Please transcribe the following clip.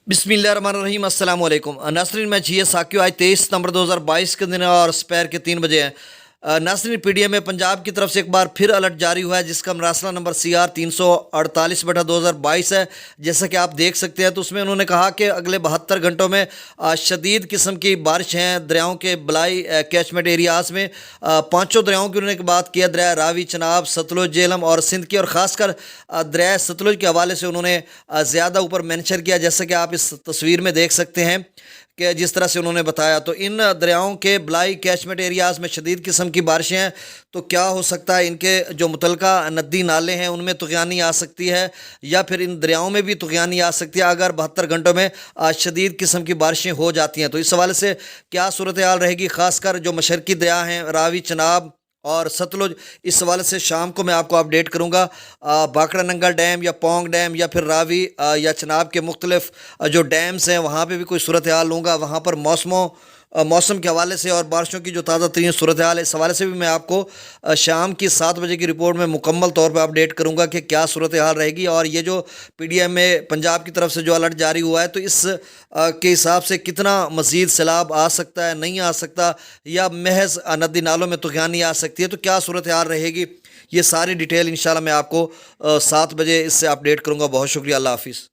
बिस्मिल्लाहिर्रहमानिर्रहीम अस्सलाम वालेकुम नाज़रीन, मैं जी साकियो। आज 23 सितंबर 2022 के दिन है और दोपहर के 3 बजे हैं। नाज़रीन, पीडीएम में पंजाब की तरफ से एक बार फिर अलर्ट जारी हुआ है, जिसका मरासला नंबर CR 348/2022 है। जैसा कि आप देख सकते हैं, तो उसमें उन्होंने कहा कि अगले 72 घंटों में शदीद किस्म की बारिश हैं दरियाओं के बलाई कैचमेंट एरियाज़ में। पाँचों दरियाओं की उन्होंने बात किया, दरिया रावी, चनाब, सतलुज, झेलम और सिंध की, और ख़ासकर दरिया सतलुज के हवाले से उन्होंने ज़्यादा ऊपर मेंशन किया, जैसा कि आप इस तस्वीर में देख सकते हैं कि जिस तरह से उन्होंने बताया। तो इन दरियाओं के बलाई कैचमेंट एरियाज़ में शदीद किस्म की बारिशें हैं, तो क्या हो सकता है, इनके जो मुतलका नदी नाले हैं उनमें तुग़यानी आ सकती है, या फिर इन दरियाओं में भी तुग़यानी आ सकती है अगर 72 घंटों में शदीद किस्म की बारिशें हो जाती हैं। तो इस हवाले से क्या सूरत हाल रहेगी, ख़ासकर जो मशरकी दरिया हैं रावी, चनाब और सतलुज, इस हवाले से शाम को मैं आपको अपडेट करूँगा। भाखड़ा नंगल डैम या पौंग डैम या फिर रावी या चनाब के मुख्तलिफ जो डैम्स हैं वहाँ पे भी कोई सूरत हाल लूँगा। वहाँ पर मौसम के हवाले से और बारिशों की जो ताज़ा तरीन सूरत हाल है, इस हवाले से भी मैं आपको शाम की 7 बजे की रिपोर्ट में मुकम्मल तौर पर अपडेट करूँगा कि क्या सूरत हाल रहेगी। और ये जो पीडीएम में पंजाब की तरफ से जो अलर्ट जारी हुआ है, तो इस के हिसाब से कितना मज़ीद सैलाब आ सकता है, नहीं आ सकता, या महज नदी नालों में तुग़यानी आ सकती है, तो क्या सूरत हाल रहेगी, ये सारी डिटेल इंशाल्लाह मैं आपको 7 बजे इससे अपडेट करूँगा। बहुत शुक्रिया, अल्लाह हाफ़िज़।